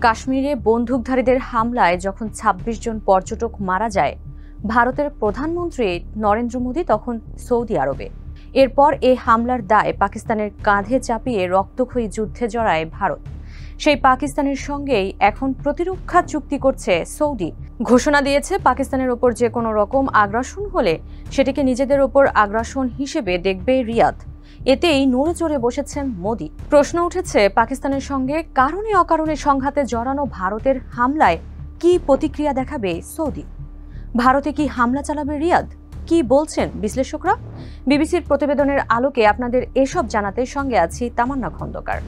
কাশ্মীরে বন্দুকধারীদের হামলায় যখন ২৬ জন পর্যটক মারা যায়, ভারতের প্রধানমন্ত্রী নরেন্দ্র মোদী তখন সৌদি আরবে। এরপর এই হামলার দায় পাকিস্তানের কাঁধে চাপিয়ে রক্তক্ষয়ী যুদ্ধে জড়ায় ভারত। সেই পাকিস্তানের সঙ্গেই এখন প্রতিরক্ষা চুক্তি করছে সৌদি। ঘোষণা দিয়েছে পাকিস্তানের ওপর যে কোনো রকম আগ্রাসন হলে সেটিকে নিজেদের ওপর আগ্রাসন হিসেবে দেখবে রিয়াদ। এতেই নড়ে চড়ে বসেছেন মোদী। প্রশ্ন উঠেছে, পাকিস্তানের সঙ্গে কারণে অকারণে সংঘাতে জড়ানো ভারতের হামলায় কি প্রতিক্রিয়া দেখাবে সৌদি? ভারতে কি হামলা চালাবে রিয়াদ? কি বলছেন বিশ্লেষকরা? বিবিসির প্রতিবেদনের আলোকে আপনাদের এসব জানাতে সঙ্গে আছি তামান্না খন্দকার।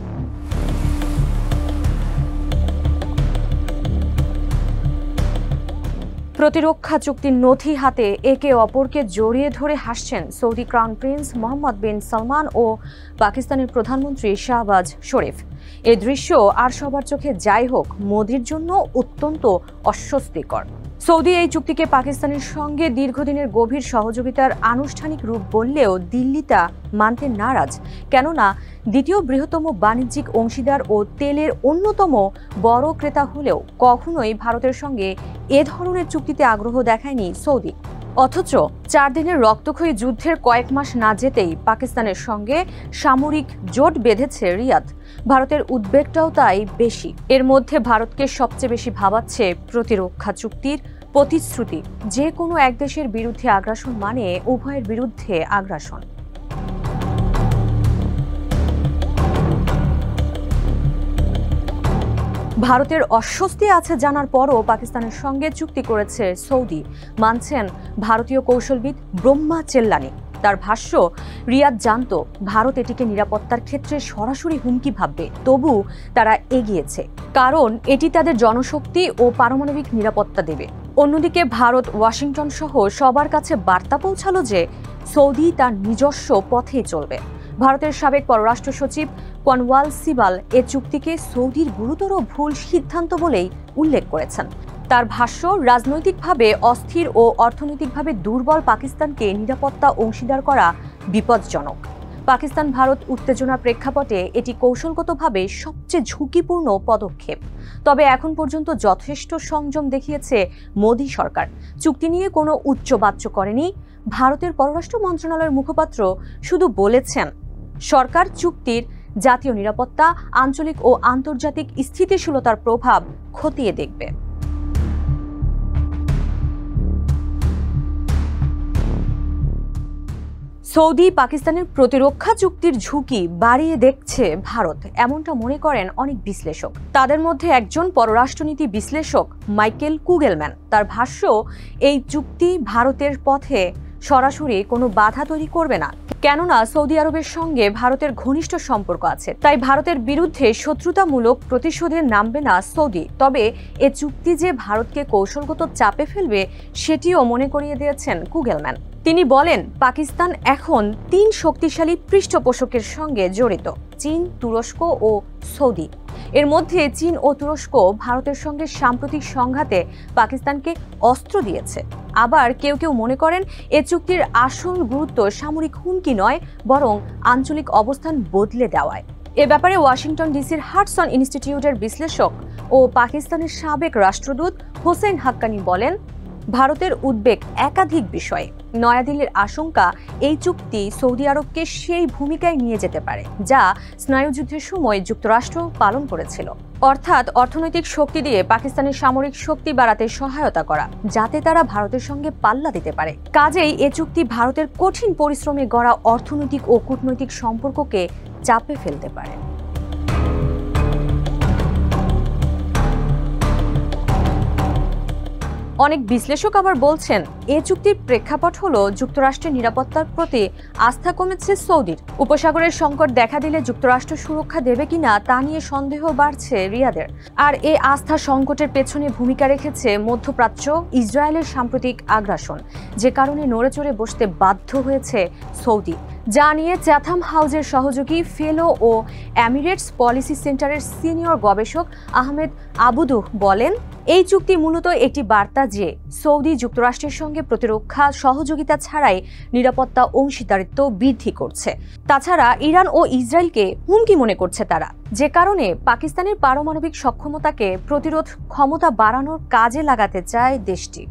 প্রতিরক্ষা চুক্তির নথি হাতে একে অপরকে জড়িয়ে ধরে হাসছেন সৌদি ক্রাউন প্রিন্স মোহাম্মদ বিন সালমান ও পাকিস্তানের প্রধানমন্ত্রী শাহবাজ শরীফ। এই দৃশ্য আর সবার চোখে যাই হোক, মোদির জন্য অত্যন্ত অস্বস্তিকর। সৌদি এই চুক্তিকে পাকিস্তানের সঙ্গে দীর্ঘদিনের গভীর সহযোগিতার আনুষ্ঠানিক রূপ বললেও দিল্লি তা মানতে নারাজ। কেননা দ্বিতীয় বৃহত্তম বাণিজ্যিক অংশীদার ও তেলের অন্যতম বড় ক্রেতা হলেও কখনোই ভারতের সঙ্গে এ ধরনের চুক্তিতে আগ্রহ দেখায়নি সৌদি। অথচ ৪ দিনের রক্তক্ষয়ী যুদ্ধের কয়েক মাস না যেতেই পাকিস্তানের সঙ্গে সামরিক জোট বেঁধেছে রিয়াদ। ভারতের উদ্বেগটাও তাই বেশি। এর মধ্যে ভারতকে সবচেয়ে বেশি ভাবাচ্ছে প্রতিরক্ষা চুক্তির প্রতিশ্রুতি। যে কোনো এক দেশের বিরুদ্ধে আগ্রাসন মানে উভয়ের বিরুদ্ধে আগ্রাসন। ভারতের অস্বস্তি আছে জানার পরও পাকিস্তানের সঙ্গে চুক্তি করেছে সৌদি, মানছেন ভারতীয় কৌশলবিদ ব্রহ্মা চেল্লানি। তার ভাষ্য, রিয়াদ জানত ভারত এটিকে নিরাপত্তার ক্ষেত্রে সরাসরি হুমকি ভাববে, তবু তারা এগিয়েছে, কারণ এটি তাদের জনশক্তি ও পারমাণবিক নিরাপত্তা দেবে। অন্যদিকে ভারত ওয়াশিংটন সহ সবার কাছে বার্তা পৌঁছালো যে সৌদি তার নিজস্ব পথেই চলবে। ভারতের সাবেক পররাষ্ট্র সচিব কনওয়াল সিবাল এ চুক্তিকে সৌদির গুরুতর ভুল সিদ্ধান্ত বলেই উল্লেখ করেছেন। তার ভাষ্য, রাজনৈতিকভাবে অস্থির ও অর্থনৈতিকভাবে দুর্বল পাকিস্তানকে নিরাপত্তা অংশীদার করা বিপজ্জনক। পাকিস্তান ভারত উত্তেজনার প্রেক্ষাপটে এটি কৌশলগতভাবে সবচেয়ে ঝুঁকিপূর্ণ পদক্ষেপ। তবে এখন পর্যন্ত যথেষ্ট সংযম দেখিয়েছে মোদী সরকার। চুক্তি নিয়ে কোনো উচ্চবাচ্য করেনি। ভারতের পররাষ্ট্র মন্ত্রণালয়ের মুখপাত্র শুধু বলেছেন, সরকার চুক্তির জাতীয় নিরাপত্তা, আঞ্চলিক ও আন্তর্জাতিক স্থিতিশীলতার প্রভাব খতিয়ে দেখবে। সৌদি পাকিস্তানের প্রতিরক্ষা চুক্তির ঝুঁকি বাড়িয়ে দেখছে ভারত, এমনটা মনে করেন অনেক বিশ্লেষক। তাদের মধ্যে একজন পররাষ্ট্রনীতি বিশ্লেষক মাইকেল কুগেলম্যান। তার ভাষ্য, এই চুক্তি ভারতের পথে সরাসরি কোনো বাধা তৈরি করবে না, কেননা সৌদি আরবের সঙ্গে ভারতের ঘনিষ্ঠ সম্পর্ক আছে। তাই ভারতের বিরুদ্ধে শত্রুতামূলক প্রতিশোধে নামবে না সৌদি। তবে এ চুক্তি যে ভারতকে কৌশলগত চাপে ফেলবে সেটিও মনে করিয়ে দিয়েছেন কুগেলম্যান। তিনি বলেন, পাকিস্তান এখন ৩ শক্তিশালী পৃষ্ঠপোষকের সঙ্গে জড়িত: চীন, তুরস্ক ও সৌদি। এর মধ্যে চীন ও তুরস্ক ভারতের সঙ্গে সাম্প্রতিক সংঘাতে পাকিস্তানকে অস্ত্র দিয়েছে। আবার কেউ কেউ মনে করেন এ চুক্তির আসল গুরুত্ব সামরিক হুমকি নয়, বরং আঞ্চলিক অবস্থান বদলে দেওয়ায়। এ ব্যাপারে ওয়াশিংটন ডিসির হাডসন ইনস্টিটিউটের বিশ্লেষক ও পাকিস্তানের সাবেক রাষ্ট্রদূত হোসেন হাক্কানি বলেন, ভারতের উদ্বেগ একাধিক বিষয়ে। নয়াদিল্লির আশঙ্কা, এই চুক্তি সৌদি আরবকে সেই ভূমিকায় নিয়ে যেতে পারে যা স্নায়ুযুদ্ধের সময় যুক্তরাষ্ট্র পালন করেছিল, অর্থাৎ অর্থনৈতিক শক্তি দিয়ে পাকিস্তানের সামরিক শক্তি বাড়াতে সহায়তা করা, যাতে তারা ভারতের সঙ্গে পাল্লা দিতে পারে। কাজেই এ চুক্তি ভারতের কঠিন পরিশ্রমে গড়া অর্থনৈতিক ও কূটনৈতিক সম্পর্ককে চাপে ফেলতে পারে। অনেক বিশ্লেষক আবার বলছেন, এ চুক্তির প্রেক্ষাপট হলো যুক্তরাষ্ট্রের নিরাপত্তার প্রতি আস্থা কমেছে সৌদির। উপসাগরের সংকট দেখা দিলে যুক্তরাষ্ট্র সুরক্ষা দেবে কিনা তা নিয়ে সন্দেহ বাড়ছে রিয়াদের। আর এই আস্থা সংকটের পেছনে ভূমিকা রেখেছে মধ্যপ্রাচ্য, ইসরায়েলের সাম্প্রতিক আগ্রাসন, যে কারণে নড়েচড়ে বসতে বাধ্য হয়েছে সৌদি। যা নিয়ে চ্যাথাম হাউসের সহযোগী ফেলো ও এমিরেটস পলিসি সেন্টারের সিনিয়র গবেষক আহমেদ আবুদুহ বলেন, এই চুক্তি মূলত একটি বার্তা যে সৌদি যুক্তরাষ্ট্রের সঙ্গে সঙ্গে প্রতিরক্ষা সহযোগিতা ছাড়াই নিরাপত্তা অংশীদারিত্ব বৃদ্ধি করছে। তাছাড়া ইরান ও ইসরায়েলকে হুমকি মনে করছে তারা, যে কারণে পাকিস্তানের পারমাণবিক সক্ষমতাকে প্রতিরোধ ক্ষমতা বাড়ানোর কাজে লাগাতে চায় দেশটি।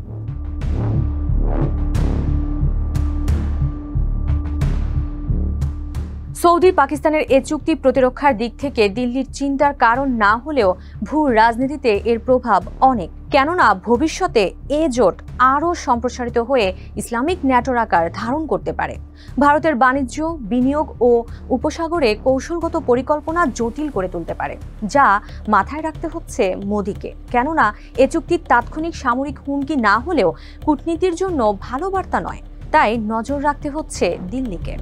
সৌদি পাকিস্তানের এ চুক্তি প্রতিরক্ষার দিক থেকে দিল্লির চিন্তার কারণ না হলেও ভূ রাজনীতিতে এর প্রভাব অনেক, কেননা ভবিষ্যতে এ জোট আরও সম্প্রসারিত হয়ে ইসলামিক ন্যাটোর আকার ধারণ করতে পারে। ভারতের বাণিজ্য, বিনিয়োগ ও উপসাগরে কৌশলগত পরিকল্পনা জটিল করে তুলতে পারে, যা মাথায় রাখতে হচ্ছে মোদিকে, কেননা এ চুক্তির তাৎক্ষণিক সামরিক হুমকি না হলেও কূটনীতির জন্য ভালো বার্তা নয়, তাই নজর রাখতে হচ্ছে দিল্লিকে।